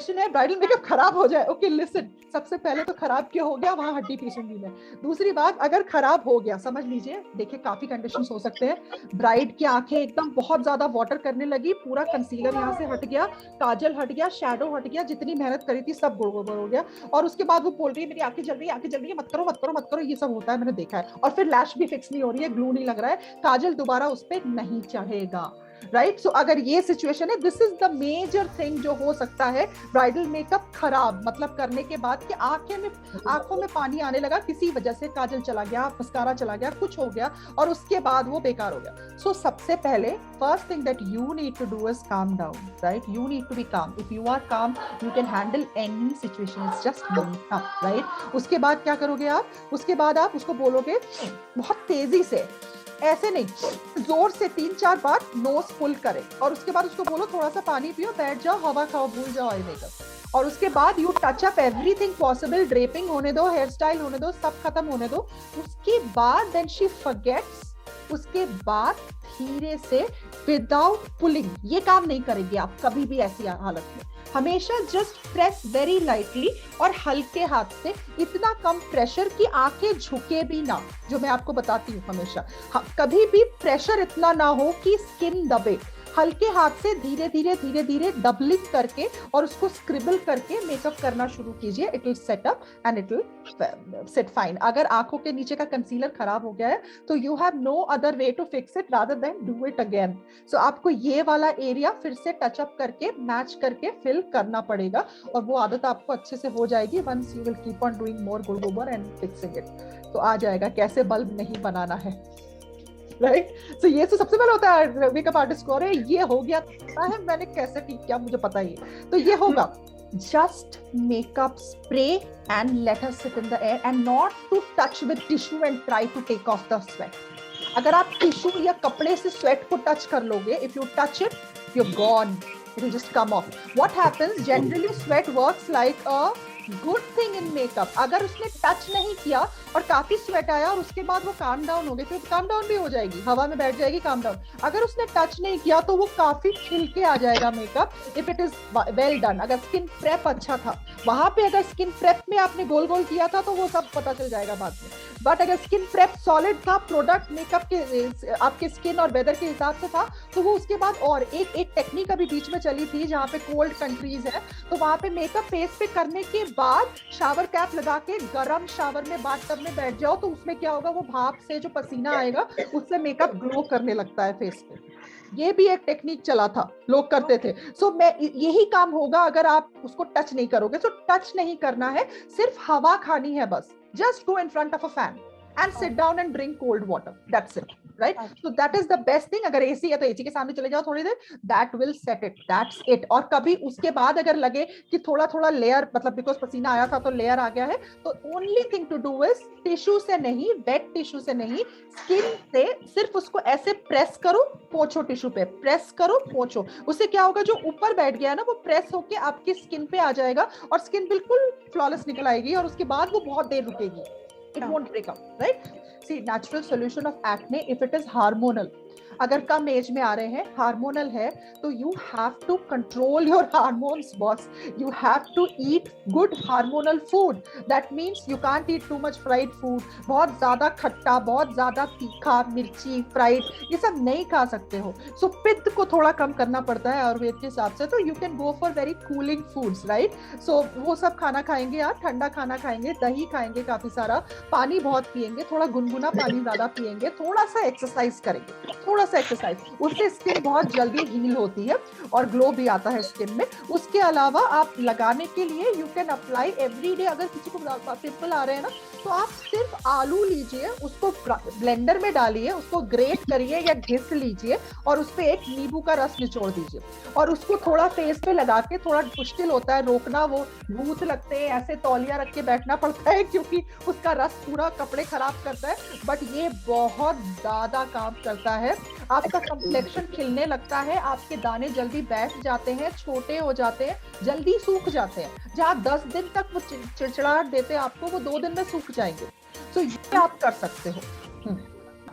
Question है bridal makeup खराब हो जाए, ओके लिसन, सबसे पहले तो खराब क्यों हो गया, वहां हड्डी पीसूंगी मैं। दूसरी बात, अगर खराब हो गया, समझ लीजिए, देखिए काफी कंडीशंस हो सकते हैं, ब्राइड की आंखें एकदम बहुत ज्यादा वाटर करने लगी, पूरा कंसीलर यहाँ से हट गया, काजल हट गया, शैडो हट गया, जितनी मेहनत करी थी सब गोबर हो गया, और उसके बाद वो बोल रही है मेरी आंखें जल रही है, आंखें जल रही है, मत करो मत करो मत करो, ये सब होता है, मैंने देखा है। और फिर लैश भी फिक्स नहीं हो रही है, ग्लू नहीं लग रहा है, काजल दोबारा उस पर नहीं चढ़ेगा, राइट। सो अगर ये सिचुएशन है, this is the major thing जो हो सकता है ब्राइडल मेकअप खराब, मतलब करने के बाद कि आंखों में पानी आने लगा किसी वजह से, काजल चला गया, मस्कारा चला गया, कुछ हो गया, और उसके बाद वो बेकार हो गया। सो सबसे पहले first thing that you need to do is calm down, right, you need to be calm. If you are calm you can handle any situation, it's just makeup, right. उसके बाद क्या करोगे आप, उसके बाद आप उसको बोलोगे बहुत तेजी से, ऐसे नहीं, जोर से 3-4 बार नोज पुल करे, और उसके बाद उसको बोलो थोड़ा सा पानी पियो, बैठ जाओ, हवा खाओ, भूल जाओ ऑयल मेकअप। और उसके बाद you touch up everything possible, draping होने दो, हेयर स्टाइल होने दो, सब खत्म होने दो। उसके बाद देन शी फॉरगेट्स, उसके बाद धीरे से विदाउट पुलिंग, ये काम नहीं करेंगे आप कभी भी ऐसी हालत में, हमेशा जस्ट प्रेस वेरी लाइटली और हल्के हाथ से, इतना कम प्रेशर कि आंखें झुके भी ना, जो मैं आपको बताती हूँ हमेशा, कभी भी प्रेशर इतना ना हो कि स्किन दबे, हल्के हाथ से धीरे धीरे धीरे धीरे डबलिंग करके और उसको स्क्रिबल करके मेकअप करना शुरू कीजिए, it will set up and it will set fine. अगर आंखों के नीचे का कंसीलर खराब हो गया है तो you have no other way to fix it rather than do it again. So आपको ये वाला एरिया फिर से टच अप करके मैच करके फिल करना पड़ेगा, और वो आदत आपको अच्छे से हो जाएगी once you will keep on doing more गोबर एंड फिक्सिंग इट। तो आ जाएगा कैसे बल्ब नहीं बनाना है, राइट। सो ये तो सबसे पहले होता है मेकअप आर्टिस्ट को, अरे ये हो गया है, मैंने कैसे ठीक किया, मुझे पता ही है। तो ये होगा just makeup spray and let her sit in the air and not to touch with tissue and try to take off the sweat. अगर आप टिश्यू या कपड़े से स्वेट को टच कर लोगे, if you touch it you're gone, it will just come off. What happens generally, sweat works like a good thing in makeup. अगर उसने टच नहीं किया और काफी स्वेट आया और उसके बाद वो काम डाउन हो गई, फिर काम डाउन भी हो जाएगी, हवा में बैठ जाएगी काम डाउन। अगर उसने टच नहीं किया तो वो काफी खिल के आ जाएगा makeup, if it is well done. अगर स्किन प्रेप अच्छा था वहां पे, अगर स्किन प्रेप में आपने गोल गोल किया था तो वो सब पता चल जाएगा बाद में। बट अगर स्किन प्रेप सॉलिड था, प्रोडक्ट मेकअप के आपके स्किन और वेदर के हिसाब से था, तो वो उसके बाद और एक टेक्निक अभी बीच में चली थी जहाँ पे कोल्ड कंट्रीज है, तो वहां पे मेकअप फेस पे करने के बाद शावर कैप लगा के गर्म शावर में बाथटब में बैठ जाओ, तो उसमें क्या होगा, वो भाप से जो पसीना आएगा उससे मेकअप ग्लो करने लगता है फेस पे। ये भी एक टेक्निक चला था, लोग करते थे। सो मैं यही काम होगा अगर आप उसको टच नहीं करोगे। सो टच नहीं करना है, सिर्फ हवा खानी है बस। Just go in front of a fan and sit down and drink cold water, that's it, right. So that is the best thing. अगर एसी है तो एसी के सामने चले जाओ थोड़ी देर, that will set it, that's it. और कभी उसके बाद अगर लगे कि थोड़ा थोड़ा लेयर, मतलब बिकॉज पसीना आया था तो लेयर आ गया है, तो only thing to do is tissue से नहीं, वेट टिश्यू से नहीं, स्किन से सिर्फ उसको ऐसे प्रेस करो, पोंछो, टिश्यू पे प्रेस करो, पोंछो। उससे क्या होगा, जो ऊपर बैठ गया है ना वो प्रेस होके आपकी स्किन पे आ जाएगा और स्किन बिल्कुल फ्लॉलेस निकल आएगी, और उसके बाद वो बहुत देर रुकेगी, it won't break up, right? See, natural solution of acne, if it is hormonal, अगर कम एज में आ रहे हैं, हार्मोनल है, तो you have to control your hormones boss. You have to eat good hormonal food, that means you can't eat too much fried food. बहुत ज्यादा खट्टा, बहुत ज्यादा तीखा, मिर्ची, फ्राइड, ये सब नहीं खा सकते हो। सो पित्त को थोड़ा कम करना पड़ता है आयुर्वेद के हिसाब से, तो you can go for very cooling foods, right. So वो सब खाना खाएंगे आप, ठंडा खाना खाएंगे, दही खाएंगे काफी सारा, पानी बहुत पिएंगे, थोड़ा गुनगुना पानी ज्यादा पिएंगे, थोड़ा सा एक्सरसाइज करेंगे, थोड़ा सा एक्सरसाइज, उससे स्किन बहुत जल्दी हील होती है और ग्लो भी आता है स्किन में। उसके अलावा आप लगाने के लिए you can apply every day. अगर किसी को पिंपल आ रहे हैं ना, तो आप सिर्फ आलू लीजिए, उसको ब्लेंडर में डालिए, उसको ग्रेट करिए या घिस लीजिए और उस पर एक नींबू का रस निचोड़ दीजिए और उसको थोड़ा फेस पे लगा के, थोड़ा मुश्किल होता है रोकना, वो भूत लगते हैं, ऐसे तौलिया रख के बैठना पड़ता है क्योंकि उसका रस पूरा कपड़े खराब करता है, बट ये बहुत ज्यादा काम करता है। आपका कंप्लेक्शन खिलने लगता है, आपके दाने जल्दी बैठ जाते हैं, छोटे हो जाते हैं, जल्दी सूख जाते हैं। जहाँ 10 दिन तक वो चिड़चिड़ाहट देते हैं आपको, वो 2 दिन में सूख जाएंगे। तो ये आप कर सकते हो।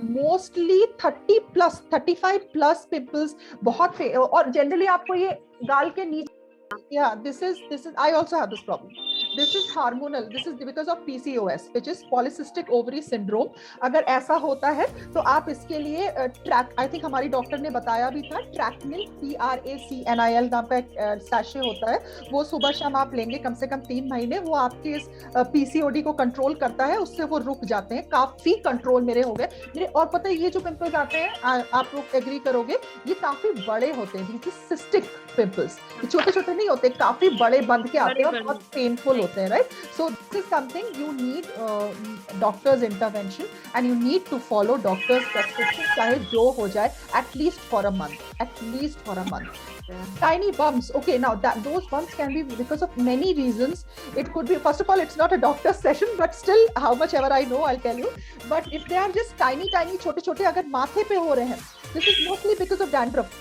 मोस्टली 30+, 35+ पिंपल्स बहुत और जनरली आपको ये गाल के नीचे Yeah, this is I also have this problem. This is hormonal. This is because of PCOS, which is polycystic ovary syndrome. अगर ऐसा होता है तो आप इसके लिए ट्रैक, आई थिंक हमारी डॉक्टर ने बताया भी था, ट्रैकनिल TRACNIL नाम का एक सैशे होता है, वो सुबह शाम आप लेंगे कम से कम 3 महीने, वो आपके इस PCOD को कंट्रोल करता है, उससे वो रुक जाते हैं, काफी कंट्रोल मेरे हो गए मेरे। और पता है ये जो पिंपल्स आते हैं, आप लोग एग्री करोगे, ये काफी बड़े होते हैं, सिस्टिक पिंपल्स, छोटे छोटे नहीं होते, काफी बड़े बंध के आते हैं और बहुत पेनफुल होते हैं, right? So this is something you need doctors intervention and you need to follow doctors prescription, चाहे जो हो जाए, at least for a month. Tiny bumps, okay, now that those bumps can be because of many reasons. It could be, first of all, it's not a doctor's session, but still, how much ever I know, I'll tell you. But if they are just tiny छोटे छोटे अगर माथे पे हो रहे हैं, this is mostly because of dandruff.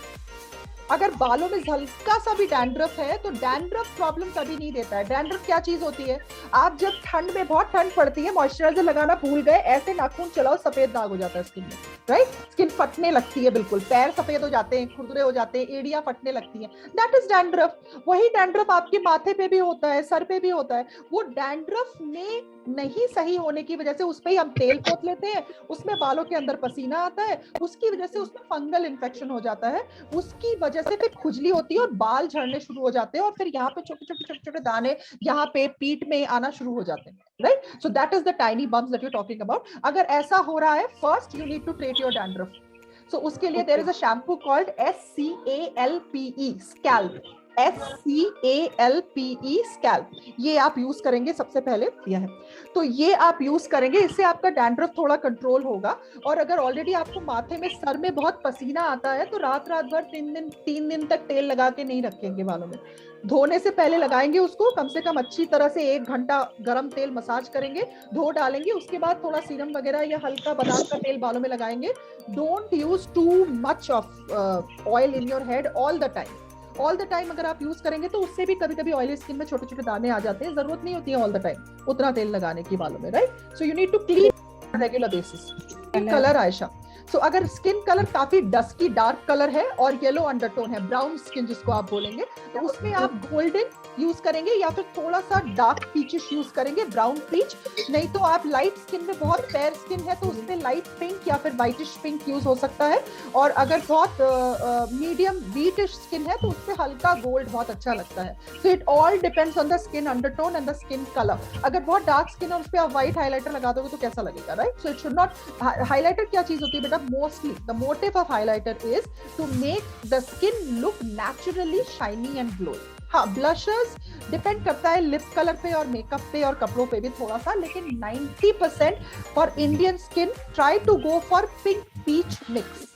अगर बालों में हल्का सा भी डैंड्रफ है तो डैंड्रफ प्रॉब्लम कभी नहीं देता है. डैंड्रफ क्या चीज होती है? आप जब ठंड में, बहुत ठंड पड़ती है, मॉइस्चराइजर लगाना भूल गए, ऐसे नाखून चलाओ, सफेद दाग हो जाता है स्किन में, राइट? स्किन फटने लगती है, बिल्कुल पैर सफेद हो जाते हैं, खुरदुरे हो जाते हैं, एड़ियां फटने लगती हैं, दैट इज डैंड्रफ. वही डैंड्रफ आपके माथे पे भी होता है, सर पे भी होता है. वो डैंड्रफ में नहीं सही होने की वजह से उस पे ही हम तेल पोत लेते हैं, उसमें बालों के अंदर पसीना आता है, उसकी वजह से उसमें फंगल इन्फेक्शन हो जाता है, उसकी वजह से फिर खुजली होती है और बाल झड़ने शुरू हो जाते हैं, और फिर यहाँ पे छोटे छोटे दाने यहाँ पे पीठ में आना शुरू हो जाते हैं, right? So that is the tiny bumps that you talking about. अगर ऐसा हो रहा है, first you need to treat your dandruff. So उसके लिए there is a shampoo called SCALPE, scalp, SCALPE, scalp. ये आप यूज करेंगे, सबसे पहले दिया है तो ये आप यूज करेंगे, इससे आपका डैंड्रफ थोड़ा कंट्रोल होगा. और अगर ऑलरेडी आपको माथे में, सर में बहुत पसीना आता है तो रात भर 3 दिन तक तेल लगा के नहीं रखेंगे बालों में. धोने से पहले लगाएंगे उसको, कम से कम अच्छी तरह से 1 घंटा गरम तेल मसाज करेंगे, धो डालेंगे, उसके बाद थोड़ा सीरम वगैरह या हल्का बादाम का तेल बालों में लगाएंगे. Don't use too much of oil in your head all the time. अगर आप यूज करेंगे तो उससे भी कभी कभी ऑयली स्किन में छोटे छोटे दाने आ जाते हैं, जरूरत नहीं होती है ऑल द टाइम उतना तेल लगाने की बालों में, right? So you need to clean regular basis. Colour Ayesha, so अगर स्किन कलर काफी डस्की डार्क कलर है और येलो अंडरटोन है, ब्राउन स्किन जिसको आप बोलेंगे, तो उसमें आप गोल्डन यूज करेंगे या फिर थोड़ा सा डार्क पीचिश यूज करेंगे, ब्राउन पीच. नहीं तो आप लाइट स्किन में, बहुत फेयर स्किन है तो उसमें लाइट पिंक या फिर व्हाइटिश पिंक यूज हो सकता है. और अगर बहुत मीडियम व्हीटिश स्किन है तो उससे हल्का गोल्ड बहुत अच्छा लगता है. So it all depends on the skin undertone and the skin colour. अगर बहुत डार्क स्किन है उस पर आप व्हाइट हाइलाइटर लगा दोगे तो कैसा लगेगा, right? So it should not. Highlighter क्या चीज होती है बेटा? Mostly the motive of highlighter is to make the skin look naturally shiny and glowing. हाँ, ब्लशर्स डिपेंड करता है लिप कलर पे और मेकअप पे और कपड़ों पे भी थोड़ा सा, लेकिन 90% for Indian skin try to go for pink peach mix.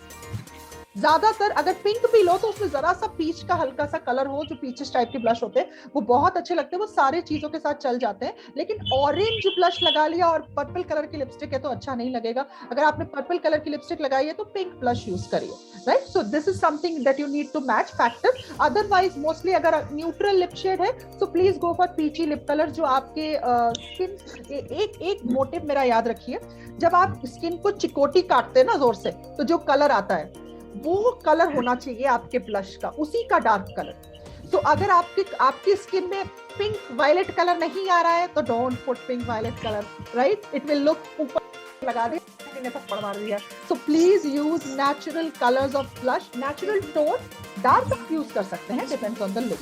ज्यादातर अगर पिंक भी लो तो उसमें जरा सा पीच का हल्का सा कलर हो, जो पीचेस टाइप के ब्लश होते हैं वो बहुत अच्छे लगते हैं, वो सारे चीजों के साथ चल जाते हैं. लेकिन ऑरेंज ब्लश लगा लिया और पर्पल कलर की लिपस्टिक है तो अच्छा नहीं लगेगा. अगर आपने पर्पल कलर की लिपस्टिक लगाई है तो पिंक ब्लश यूज करिए, right? So this is something that you need to match factor. Otherwise mostly अगर न्यूट्रल लिप शेड है तो please go for peachy lip colour, जो आपके स्किन. एक मोटिव मेरा याद रखिए, जब आप स्किन को चिकोटी काटते हैं ना जोर से, तो जो कलर आता है वो कलर होना चाहिए आपके ब्लश का, उसी का डार्क कलर. तो अगर आपकी स्किन में पिंक वायलेट कलर नहीं आ रहा है तो don't put pink violet colour, right? It will look, ऊपर लगा दे थप्पड़ मार दिया. So please use natural colours of blush, natural tone. Dark use कर सकते हैं, डिपेंड्स ऑन द लुक.